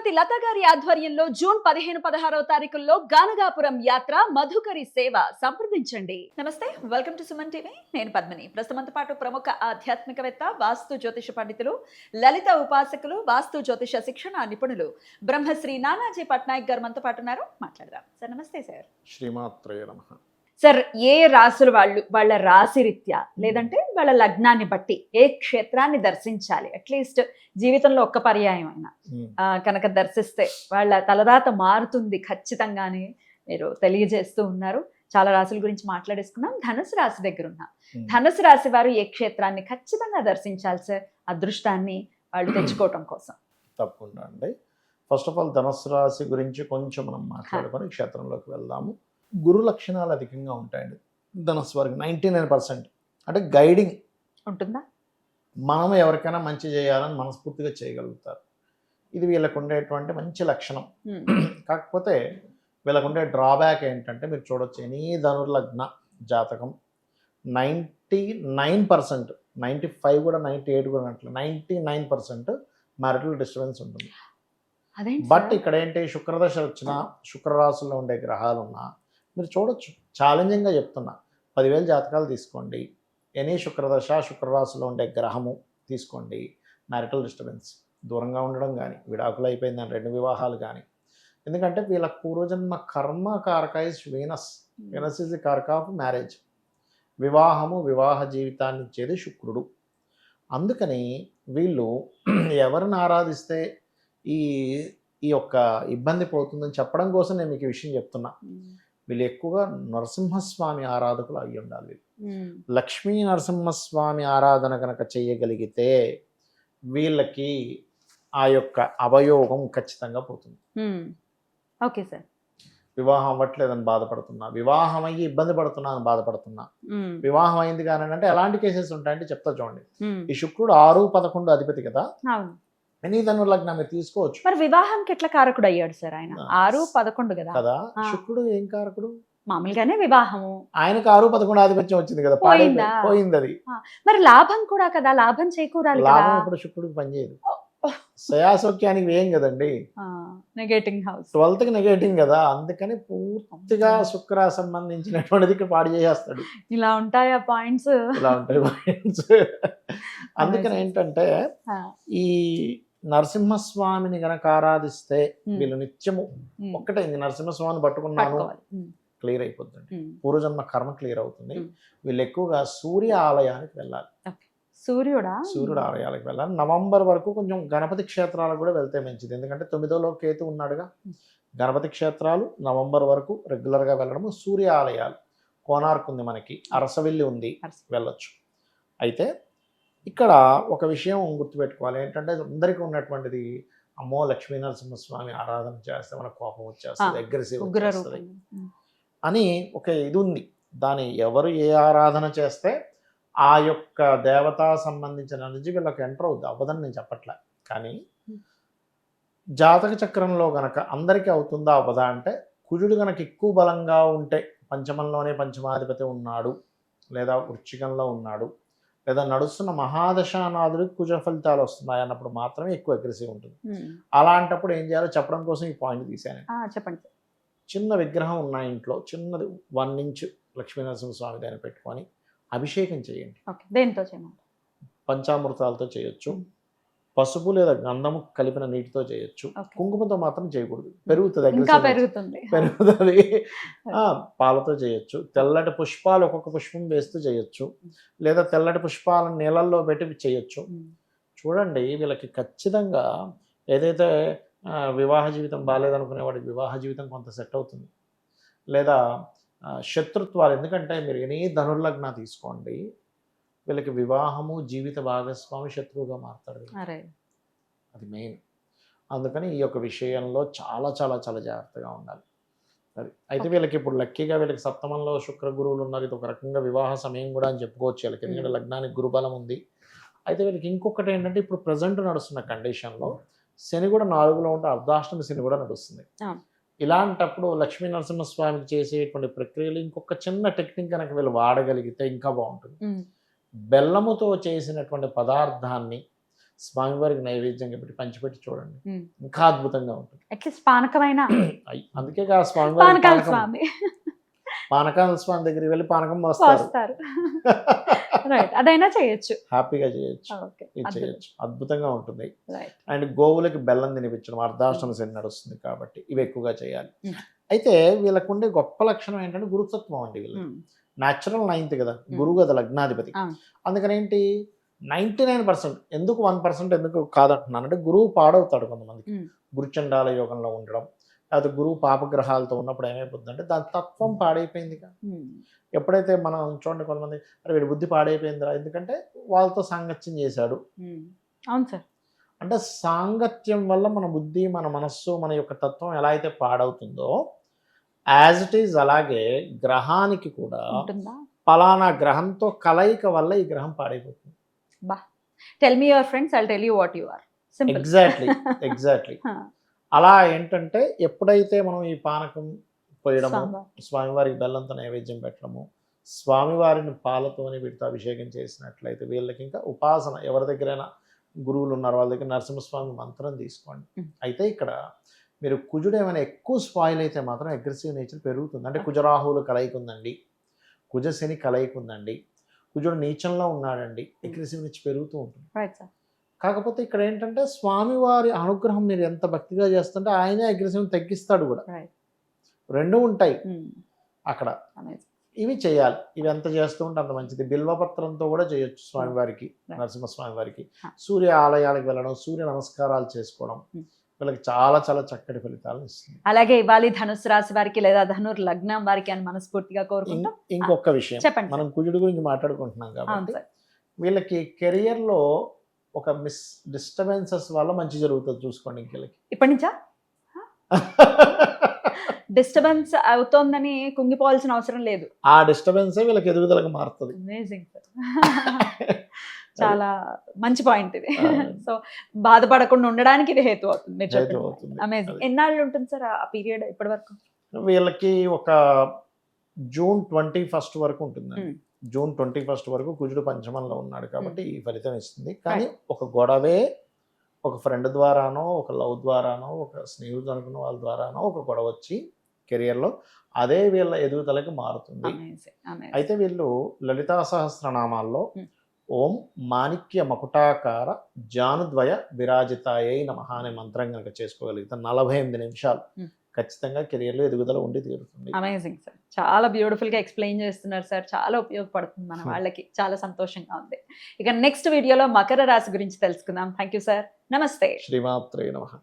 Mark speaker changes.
Speaker 1: శ్రీమతి లత గారి ఆధ్వర్యంలో జూన్ 15-16 తారీఖుల్లో గానగాపురం యాత్ర మధుకరి సేవ సంప్రదించండి. నమస్తే, వెల్కమ్ టు సుమన్ టీవీ. నేను పద్మిని. ప్రస్తుతంతో పాటు ప్రముఖ ఆధ్యాత్మికవేత్త, వాస్తు జ్యోతిష పండితులు, లలిత ఉపాసకులు, వాస్తు జ్యోతిష శిక్షణ నిపుణులు బ్రహ్మశ్రీ నానాజీ పట్నాయక్ గారు మనతో పాటు ఉన్నారు. మాట్లాడదాం సార్. నమస్తే సార్.
Speaker 2: శ్రీమాత్రే నమః.
Speaker 1: సార్, ఏ రాసులు వాళ్ళ రాశి రీత్యా లేదంటే వాళ్ళ లగ్నాన్ని బట్టి ఏ క్షేత్రాన్ని దర్శించాలి, అట్లీస్ట్ జీవితంలో ఒక్క పర్యాయం అయినా కనుక దర్శిస్తే వాళ్ళ తలరాత మారుతుంది ఖచ్చితంగానే మీరు తెలియజేస్తూ ఉన్నారు. చాలా రాశుల గురించి మాట్లాడేసుకున్నాం. ధనుసు రాశి దగ్గర ఉన్నాం. ధనుసు రాశి వారు ఏ క్షేత్రాన్ని ఖచ్చితంగా దర్శించాలి సార్, అదృష్టాన్ని వాళ్ళు తెచ్చుకోవటం కోసం?
Speaker 2: తప్పకుండా అండి. ఫస్ట్ ఆఫ్ ఆల్ ధనుసు రాశి గురించి కొంచెం మనం మాట్లాడుకొని క్షేత్రంలోకి వెళ్దాము. గురు లక్షణాలు అధికంగా ఉంటాయండి ధనుసు వారికి. 99% అంటే గైడింగ్
Speaker 1: ఉంటుందా?
Speaker 2: మనం ఎవరికైనా మంచి చేయాలని మనస్ఫూర్తిగా చేయగలుగుతారు. ఇది వీళ్ళకు ఉండేటువంటి మంచి లక్షణం. కాకపోతే వీళ్ళకు ఉండే డ్రాబ్యాక్ ఏంటంటే, మీరు చూడొచ్చు ఎనీ ధనుర్లగ్న జాతకం 99%, 95 కూడా 98 కూడా అట్లా 99% మ్యారిటల్ డిస్టర్బెన్స్ ఉంటుంది. బట్ ఇక్కడ ఏంటి, శుక్రదశ వచ్చినా, శుక్రరాశుల్లో ఉండే గ్రహాలు ఉన్నా మీరు చూడొచ్చు. ఛాలెంజింగ్గా చెప్తున్నా, 10,000 జాతకాలు తీసుకోండి, ఎనీ శుక్రదశ శుక్రరాశిలో ఉండే గ్రహము తీసుకోండి, మ్యారిటల్ డిస్టర్బెన్స్, దూరంగా ఉండడం కానీ, విడాకులు అయిపోయిందని 2 వివాహాలు కానీ. ఎందుకంటే వీళ్ళ పూర్వజన్మ కర్మ కారక is Venus. Venus is the కారక ఆఫ్ మ్యారేజ్. వివాహము, వివాహ జీవితాన్ని ఇచ్చేది శుక్రుడు. అందుకని వీళ్ళు ఎవరిని ఆరాధిస్తే ఈ యొక్క ఇబ్బంది పోతుందని చెప్పడం కోసం నేను మీకు ఈ విషయం చెప్తున్నా. వీళ్ళు ఎక్కువగా నరసింహస్వామి ఆరాధకులు అయ్యి ఉండాలి. లక్ష్మీ నరసింహస్వామి ఆరాధన కనుక చేయగలిగితే వీళ్ళకి ఆ యొక్క అవయోగం ఖచ్చితంగా పోతుంది.
Speaker 1: Okay sir.
Speaker 2: వివాహం అవ్వట్లేదని బాధపడుతున్నా, వివాహం అయ్యి ఇబ్బంది పడుతున్నా అని బాధపడుతున్నా, వివాహం అయింది కానీ అంటే ఎలాంటి కేసెస్ ఉంటాయంటే చెప్తా చూడండి. ఈ శుక్రుడు 6, 11 అధిపతి కదా. ఎనీ ధనుర్లగ్నం మీరు తీసుకోవచ్చు.
Speaker 1: మరి వివాహానికి ఎట్లా కారకుడు అయ్యాడు సార్ ఆయన? 6, 11 కదా.
Speaker 2: శుక్రుడు ఏం కారకుడు?
Speaker 1: మామూలుగానే వివాహము.
Speaker 2: ఆయనకు 6, 11 ఆధిపత్యం వచ్చింది కదా, పోయింది అది.
Speaker 1: మరి లాభం కూడా కదా, లాభం చేకూరాలి.
Speaker 2: లాభం ఇప్పుడు శుక్రుడికి పనిచేయదు. శయాసౌఖ్యానికి ఏం కదండి,
Speaker 1: నెగేటింగ్ హౌస్,
Speaker 2: 12th నెగేటింగ్ కదా. అందుకని పూర్తిగా శుక్ర సంబంధించినటువంటిది ఇక్కడ పాడు చేసేస్తాడు.
Speaker 1: ఇలా ఉంటాయా పాయింట్స్?
Speaker 2: ఇలా ఉంటాయి పాయింట్స్. అందుకని ఏంటంటే ఈ నరసింహస్వామిని గనక ఆరాధిస్తే వీళ్ళు నిత్యము ఒక్కటే, నరసింహస్వామిని పట్టుకున్నాను క్లియర్ అయిపోతుంది, పూర్వజన్మ కర్మ క్లియర్ అవుతుంది. వీళ్ళు ఎక్కువగా సూర్య ఆలయానికి వెళ్ళాలి. సూర్యుడు ఆలయాలకు వెళ్ళాలి. నవంబర్ వరకు కొంచెం గణపతి క్షేత్రాలకు కూడా వెళ్తే మంచిది. ఎందుకంటే 9వ కేతు ఉన్నాడుగా. గణపతి క్షేత్రాలు నవంబర్ వరకు రెగ్యులర్గా వెళ్ళడము. సూర్య ఆలయాలు కోనార్క్ ఉంది, మనకి అరసవిల్లి ఉంది, వెళ్ళొచ్చు. అయితే ఇక్కడ ఒక విషయం గుర్తుపెట్టుకోవాలి ఏంటంటే, అందరికీ ఉన్నటువంటిది, అమ్మో లక్ష్మీ నరసింహస్వామి ఆరాధన చేస్తే మనకు కోపం వచ్చేస్తుంది, అగ్రెసివ్ వచ్చేస్తుంది అని ఒక ఇది ఉంది. దాని ఎవరు ఏ ఆరాధన చేస్తే ఆ యొక్క దేవతా సంబంధించిన ఎనర్జీ వీళ్ళకి ఎంటర్ అవుతుంది. అవ్వదని నేను చెప్పట్లే, కానీ జాతక చక్రంలో గనక అందరికీ అవుతుందా అవ్వదా అంటే, కుజుడు గనక ఎక్కువ బలంగా ఉంటే, పంచమంలోనే పంచమాధిపతి ఉన్నాడు, లేదా వృశ్చికంలో ఉన్నాడు, లేదా నడుస్తున్న మహాదశానాథుడికి కుజ ఫలితాలు వస్తున్నాయి అన్నప్పుడు మాత్రమే ఎక్కువ అగ్రెసివ్ ఉంటుంది. అలాంటప్పుడు ఏం చేయాలో చెప్పడం కోసం ఈ పాయింట్ తీశాను.
Speaker 1: చెప్పండి. చిన్న
Speaker 2: విగ్రహం ఉన్న ఇంట్లో చిన్నది 1 ఇంచ్ లక్ష్మీనరసింహస్వామి దాన్ని పెట్టుకొని అభిషేకం చేయండి.
Speaker 1: దేంతో చేయమంటారు?
Speaker 2: పంచామృతాలతో చేయొచ్చు, పసుపు లేదా గంధము కలిపిన నీటితో చేయొచ్చు. కుంకుమతో మాత్రం చేయకూడదు, పెరుగుతుంది. పాలతో చేయొచ్చు. తెల్లటి పుష్పాలు ఒక్కొక్క పుష్పం వేస్తూ చేయొచ్చు, లేదా తెల్లటి పుష్పాలను నీళ్ళల్లో పెట్టి చేయొచ్చు. చూడండి, వీళ్ళకి ఖచ్చితంగా ఏదైతే వివాహ జీవితం బాగాలేదనుకునే వాడికి వివాహ జీవితం కొంత సెట్ అవుతుంది. లేదా శత్రుత్వాలు, ఎందుకంటే మీరు ఎనీ ధనుర్లగ్న తీసుకోండి, వీళ్ళకి వివాహము, జీవిత భాగస్వామి శత్రువుగా మారుతాడు. అది మెయిన్. అందుకని ఈ యొక్క విషయంలో చాలా చాలా చాలా జాగ్రత్తగా ఉండాలి. అది అయితే వీళ్ళకి ఇప్పుడు లక్కీగా వీళ్ళకి సప్తమంలో శుక్ర గురువులు ఉన్నారు. ఇది ఒక రకంగా వివాహ సమయం కూడా అని చెప్పుకోవచ్చు వీళ్ళకి, ఎందుకంటే లగ్నానికి గురుబలం ఉంది. అయితే వీళ్ళకి ఇంకొకటి ఏంటంటే, ఇప్పుడు ప్రజెంట్ నడుస్తున్న కండిషన్లో శని కూడా 4లో ఉంటే అర్ధాష్టమి శని కూడా నడుస్తుంది. ఇలాంటప్పుడు లక్ష్మీ నరసింహస్వామికి చేసేటువంటి ప్రక్రియలు ఇంకొక చిన్న టెక్నిక్ కనుక వీళ్ళు వాడగలిగితే ఇంకా బాగుంటుంది. బెల్లముతో చేసినటువంటి పదార్థాన్ని స్వామివారికి నైవేద్యంగా పెట్టి పంచిపెట్టి చూడండి, ఇంకా అద్భుతంగా ఉంటుంది.
Speaker 1: అట్లీస్ట్ పానకమైన
Speaker 2: అందుకే స్వామివారి
Speaker 1: పానకాల స్వామి
Speaker 2: పానకాల స్వామి దగ్గరికి వెళ్ళి పానకం పోస్తారు.
Speaker 1: రైట్, అదైనా చేయొచ్చు,
Speaker 2: హ్యాపీగా చేయొచ్చు,
Speaker 1: ఓకే,
Speaker 2: ఇది చేయొచ్చు, అద్భుతంగా ఉంటుంది.
Speaker 1: రైట్.
Speaker 2: అండ్ గోవులకి బెల్లం తినిపించడం, అర్ధాష్టమ శని నడుస్తుంది కాబట్టి ఇవి ఎక్కువగా చేయాలి. అయితే వీళ్ళకు ఉండే గొప్ప లక్షణం ఏంటంటే గురుతత్వం అండి. వీళ్ళు న్యాచురల్ 9th కదా, గురువు కదా లగ్నాధిపతి. అందుకని ఏంటి 99%, ఎందుకు 1% ఎందుకు కాదంటున్నాను అంటే గురువు పాడవుతాడు కొంతమందికి. గురుచండాల యోగంలో ఉండడం, అది గురువు పాపగ్రహాలతో ఉన్నప్పుడు ఏమైపోతుంది అంటే దాని తత్వం పాడైపోయింది. ఎప్పుడైతే మనం చూడండి కొంతమంది అరే వీడి బుద్ధి పాడైపోయిందిరా, ఎందుకంటే వాళ్ళతో సాంగత్యం చేశాడు.
Speaker 1: అవును సార్.
Speaker 2: అంటే సాంగత్యం వల్ల మన బుద్ధి, మన మనస్సు, మన యొక్క తత్వం ఎలా అయితే పాడవుతుందో యాజ్ ఇట్ ఈజ్ అలాగే గ్రహానికి కూడా పలానా గ్రహంతో కలయిక వల్ల ఈ గ్రహం పాడైపోతుంది.
Speaker 1: Tell me your friends, I'll tell you what you are.
Speaker 2: Exactly అలా ఏంటంటే ఎప్పుడైతే మనం ఈ పానకం పోయడము, స్వామివారికి బెల్లంతో నైవేద్యం పెట్టడము, స్వామివారిని పాలతోని వీటితో అభిషేకం చేసినట్లయితే వీళ్ళకి ఇంకా ఉపాసన, ఎవరి దగ్గరైనా గురువులు ఉన్నారు వాళ్ళ దగ్గర నరసింహస్వామి మంత్రం తీసుకోండి. అయితే ఇక్కడ మీరు కుజుడు ఏమైనా ఎక్కువ స్పాయిల్ అయితే మాత్రం అగ్రెసివ్ నేచర్ పెరుగుతుంది. అంటే కుజరాహువులు కలయిక ఉందండి, కుజశని కలయిక ఉందండి, కుజుడు నీచంలో ఉన్నాడండి, అగ్రెసివ్ నేచర్ పెరుగుతూ ఉంటుంది. కాకపోతే ఇక్కడ ఏంటంటే స్వామివారి అనుగ్రహం మీరు ఎంత భక్తిగా చేస్తుంటే ఆయనే అగ్రెసివ్ తగ్గిస్తాడు కూడా, రెండు ఉంటాయి అక్కడ. ఇవి చేయాలి, ఇవి ఎంత చేస్తూ ఉంటే అంత మంచిది. బిల్వపత్రంతో కూడా చేయొచ్చు స్వామివారికి, నరసింహస్వామి వారికి. సూర్య ఆలయాలకు వెళ్ళడం, సూర్య నమస్కారాలు చేసుకోవడం వీళ్ళకి చాలా చాలా చక్కటి ఫలితాలను ఇస్తుంది.
Speaker 1: అలాగే ఇవాళ ధనుసు రాశి వారికి లేదా ధనుర్ లగ్నం వారికి అని మనస్ఫూర్తిగా కోరుకుంటాం.
Speaker 2: ఇంకొక విషయం, మనం కుజుడు గురించి మాట్లాడుకుంటున్నాం కాబట్టి వీళ్ళకి కెరియర్లో ఒక డిస్టర్బెన్సెస్ వల్ల మంచి జరుగుతుంది చూసుకోండి. ఇంకెళ్ళకి
Speaker 1: ఇప్పటి నుంచా డిస్టర్బెన్స్ అవుతోందని కుంగిపోవాల్సిన అవసరం లేదు.
Speaker 2: ఆ డిస్టర్బెన్సే వీళ్ళకి ఎదుగుదలకు మారుతుంది.
Speaker 1: అమేజింగ్ సార్, చాలా మంచి పాయింట్ ఇది. సో బాధపడకుండా ఉండడానికి ఇది హేతు అవుతుంది. అమేజింగ్. ఎన్నాళ్ళు ఉంటుంది సార్ ఆ పీరియడ్ ఇప్పటి వరకు?
Speaker 2: వీళ్ళకి ఒక జూన్ 21 వరకు ఉంటుంది. జూన్ 21 వరకు కుజుడు పంచమంలో ఉన్నాడు కాబట్టి ఈ ఫలితం ఇస్తుంది. కానీ ఒక గొడవే ఒక ఫ్రెండ్ ద్వారానో, ఒక లవ్ ద్వారానో, ఒక స్నేహితుడు అనుకున్న వాళ్ళ ద్వారానో ఒక గొడవ వచ్చి కెరియర్లో అదే వీళ్ళ ఎదుగుదలకి మారుతుంది. అయితే వీళ్ళు లలితా సహస్రనామాల్లో ఓం మాణిక్య మకుటాకార జానుద్వయ విరాజితాయై నమః అనే మంత్రం కనుక చేసుకోగలిగితే 48 నిమిషాలు ఖచ్చితంగా కెరియర్లో ఎదుగుదల ఉండి తీరుతుంది.
Speaker 1: అమేజింగ్ సార్, చాలా బ్యూటిఫుల్ గా ఎక్స్ప్లెయిన్ చేస్తున్నారు సార్, చాలా ఉపయోగపడుతుంది మన వాళ్ళకి, చాలా సంతోషంగా ఉంది. ఇక నెక్స్ట్ వీడియోలో మకర రాశి గురించి తెలుసుకుందాం. థ్యాంక్ యూ సార్, నమస్తే.
Speaker 2: శ్రీమాత్రే నమః.